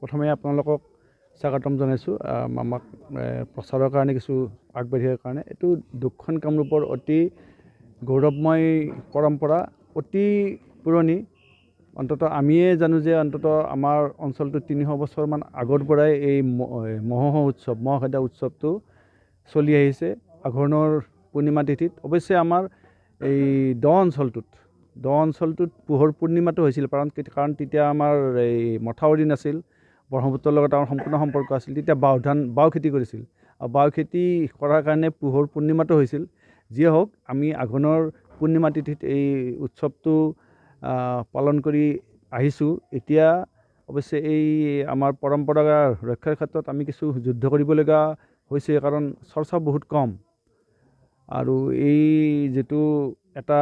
প্ৰথমে আপোনালোকক স্বাগতম জনাইছোঁ আমাক প্ৰচাৰৰ কাৰণে কিছু আগবাঢ়ি অহাৰ কাৰণে। এইটো দক্ষিণ কামৰূপৰ অতি গৌৰৱময় পৰম্পৰা, অতি পুৰণি। অন্ততঃ আমিয়ে জানো যে অন্ততঃ আমাৰ অঞ্চলটো 300 বছৰমান আগৰ পৰাই এই মহোহ উৎসৱ, মহ খেদা উৎসৱটো চলি আহিছে আঘোণৰ পূৰ্ণিমা তিথিত। অৱশ্যে আমাৰ এই দ অঞ্চলটোত পোহৰ পূৰ্ণিমাটো হৈছিল, কাৰণ তেতিয়া আমাৰ এই মথাউৰি নাছিল, ব্ৰহ্মপুত্ৰৰ লগত আমাৰ সম্পূৰ্ণ সম্পৰ্ক আছিল। তেতিয়া বাও খেতি কৰিছিল, আৰু বাও খেতি কৰাৰ কাৰণে পোহৰ পূৰ্ণিমাটো হৈছিল। যিয়ে হওক, আমি আঘোণৰ পূৰ্ণিমা তিথিত এই উৎসৱটো পালন কৰি আহিছোঁ। এতিয়া অৱশ্যে এই আমাৰ পৰম্পৰা ৰক্ষাৰ ক্ষেত্ৰত আমি কিছু যুদ্ধ কৰিবলগীয়া হৈছে, কাৰণ চৰ্চা বহুত কম। আৰু এই যিটো এটা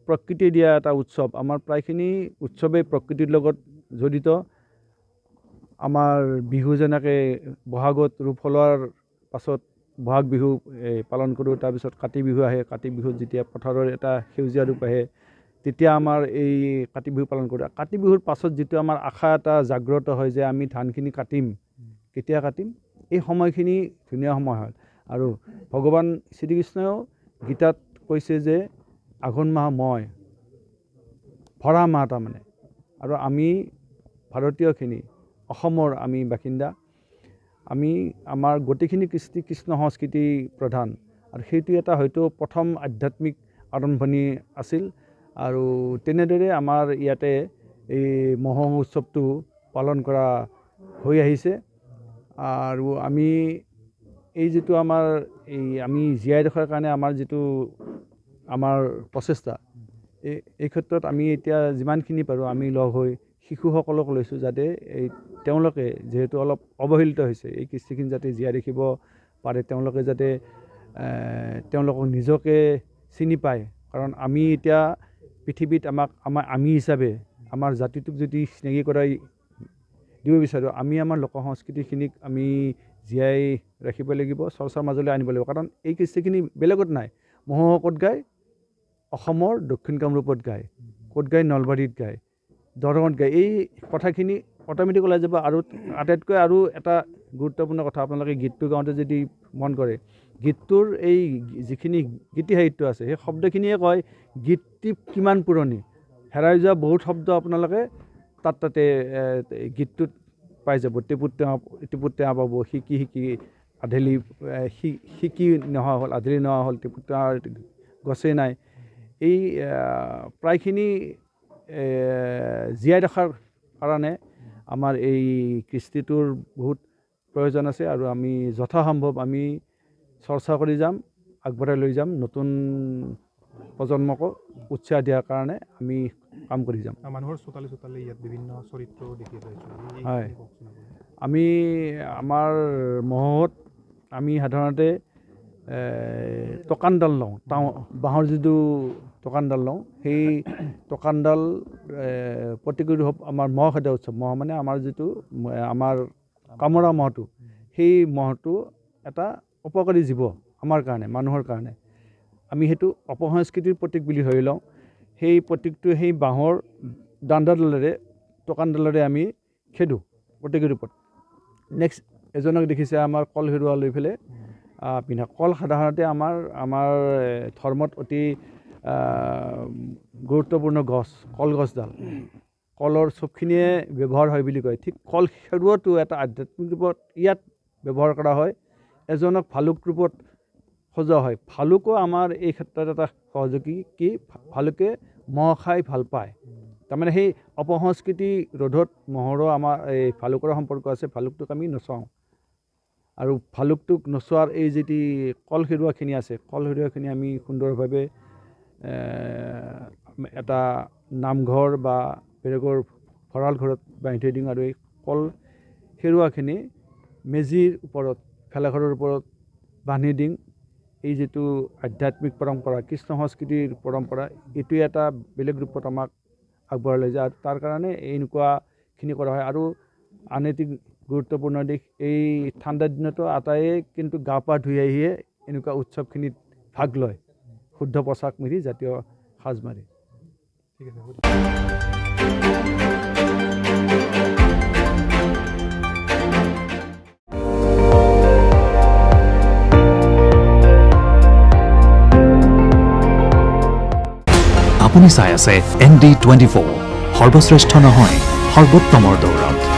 প্ৰকৃতিয়ে দিয়া এটা উৎসৱ, আমাৰ প্ৰায়খিনি উৎসৱেই প্ৰকৃতিৰ লগত জড়িত। আমাৰ বিহু যেনেকৈ বহাগত ৰূপ সলোৱাৰ পাছত বহাগ বিহু পালন কৰোঁ, তাৰপিছত কাতি বিহু আহে। কাতি বিহুত যেতিয়া পথাৰৰ এটা সেউজীয়া ৰূপ আহে, তেতিয়া আমাৰ এই কাতি বিহু পালন কৰোঁ। কাতি বিহুৰ পাছত যিটো আমাৰ আশা এটা জাগ্ৰত হয় যে আমি ধানখিনি কাটিম, কেতিয়া কাটিম, এই সময়খিনি ধুনীয়া সময় হয়। আৰু ভগৱান শ্ৰীকৃষ্ণও গীতাত কৈছে যে আঘোণ মাহ মই ভৰা মাহ তাৰমানে। আৰু আমি ভাৰতীয়খিনি, অসমৰ আমি বাসিন্দা, আমি আমাৰ গোটেইখিনি কৃষ্ণ সংস্কৃতি প্ৰধান। আৰু সেইটো এটা হয়তো প্ৰথম আধ্যাত্মিক আৰম্ভণি আছিল। আৰু তেনেদৰে আমাৰ ইয়াতে এই মহোহ উৎসৱটো পালন কৰা হৈ আহিছে। আৰু আমি এই যিটো আমাৰ আমি জীয়াই ৰখাৰ কাৰণে আমাৰ যিটো প্ৰচেষ্টা, এই ক্ষেত্ৰত আমি এতিয়া যিমানখিনি পাৰোঁ আমি লগ হৈ শিশুসকলক লৈছোঁ, যাতে তেওঁলোকে যিহেতু অলপ অৱহেলিত হৈছে, এই কৃষ্টিখিনি যাতে জীয়াই ৰাখিব পাৰে, তেওঁলোকে যাতে তেওঁলোকক নিজকে চিনি পায়। কাৰণ আমি এতিয়া পৃথিৱীত আমি হিচাপে আমাৰ জাতিটোক যদি চিনাকি কৰাই দিব বিচাৰোঁ, আমি আমাৰ লোক সংস্কৃতিখিনিক আমি জীয়াই ৰাখিব লাগিব, চৰ্চাৰ মাজলৈ আনিব লাগিব। কাৰণ এই কৃষ্টিখিনি বেলেগত নাই। মহোহ ক'ত গায়? অসমৰ দক্ষিণ কামৰূপত গায়, ক'ত গায়? নলবাৰীত গায়, দৰঙত গায়। এই কথাখিনি অট'মেটিক ওলাই যাব। আৰু আটাইতকৈ আৰু এটা গুৰুত্বপূৰ্ণ কথা, আপোনালোকে গীতটো গাওঁতে যদি মন কৰে, গীতটোৰ এই যিখিনি গীতি সাহিত্য আছে, সেই শব্দখিনিয়ে কয় গীতটি কিমান পুৰণি। হেৰাই যোৱা বহুত শব্দ আপোনালোকে তাতে গীতটোত পাই যাব। টিপুত টেঙা পাব, শিকি আধেলি, শিকি নোহোৱা হ'ল, আধেলি নোহোৱা হ'ল, টিপুত টেঙা গছেই নাই। এই প্ৰায়খিনি জীয়াই ৰখাৰ কাৰণে আমাৰ এই কৃষ্টিটোৰ বহুত প্ৰয়োজন আছে। আৰু আমি যথাসম্ভৱ আমি চৰ্চা কৰি যাম, আগবঢ়াই লৈ যাম, নতুন প্ৰজন্মকো উৎসাহ দিয়াৰ কাৰণে আমি কাম কৰি যাম। মানুহৰ চোতালে ইয়াত বিভিন্ন চৰিত্ৰ দেখি পাইছোঁ। হয়, আমি আমাৰ মহোহত আমি সাধাৰণতে টকানডাল লওঁ, বাঁহৰ যিটো টকানডাল লওঁ, সেই টকানডাল প্ৰতীকী ৰূপ আমাৰ মহ খেদা উৎসৱ। মহ মানে আমাৰ যিটো আমাৰ কামোৰা মহটো, সেই মহটো এটা উপকাৰী জীৱ আমাৰ কাৰণে, মানুহৰ কাৰণে। আমি সেইটো অপসংস্কৃতিৰ প্ৰতীক বুলি ধৰি লওঁ। সেই প্ৰতীকটো সেই বাঁহৰ ডাণ্ডাডালেৰে, টকানডালেৰে আমি খেদোঁ প্ৰতীকী ৰূপত। নেক্সট এজনক দেখিছে আমাৰ কল হেৰুৱা লৈ পেলাই পিন্ধা। কল সাধাৰণতে আমাৰ ধৰ্মত অতি গুৰুত্বপূৰ্ণ গছ, কলগছডাল। কলৰ চবখিনিয়ে ব্যৱহাৰ হয় বুলি কয়। ঠিক কল হেৰুৱাটো এটা আধ্যাত্মিক ৰূপত ইয়াত ব্যৱহাৰ কৰা হয়। এজনক ভালুক ৰূপত সজোৱা হয়। ভালুকো আমাৰ এই ক্ষেত্ৰত এটা সহযোগী। কি ভালুকে মহ খাই ভাল পায়, তাৰমানে সেই অপসংস্কৃতি ৰোধত মহৰো আমাৰ এই ভালুকৰ সম্পৰ্ক আছে। ভালুকটোক আমি নচাওঁ, আৰু ভালুকটোক নচোৱাৰ এই যিটো কল হেৰুৱাখিনি আছে, কল হেৰুৱাখিনি আমি সুন্দৰভাৱে এটা নামঘৰ বা বেলেগৰ ভঁৰাল ঘৰত বান্ধি থৈ দিওঁ। আৰু এই কল হেৰুৱাখিনি মেজিৰ ওপৰত, ভেলাঘৰৰ ওপৰত বান্ধি দিওঁ। এই যিটো আধ্যাত্মিক পৰম্পৰা, কৃষ্ণ সংস্কৃতিৰ পৰম্পৰা, এইটোৱে এটা বেলেগ ৰূপত আমাক আগবঢ়াই লৈ যায়। আৰু তাৰ কাৰণে এনেকুৱাখিনি কৰা হয়। আৰু আন এটি গুৰুত্বপূৰ্ণ দিশ, এই ঠাণ্ডাৰ দিনতো আটাইয়ে কিন্তু গা পা ধুই আহিয়ে এনেকুৱা উৎসৱখিনিত ভাগ লয়, শুদ্ধ পোচাক পিন্ধি, জাতীয় সাজ মাৰি। ঠিক আছে। আপুনি চাই আছে ND24 সৰ্বশ্ৰেষ্ঠ নহয় সৰ্বোত্তমৰ দৌৰত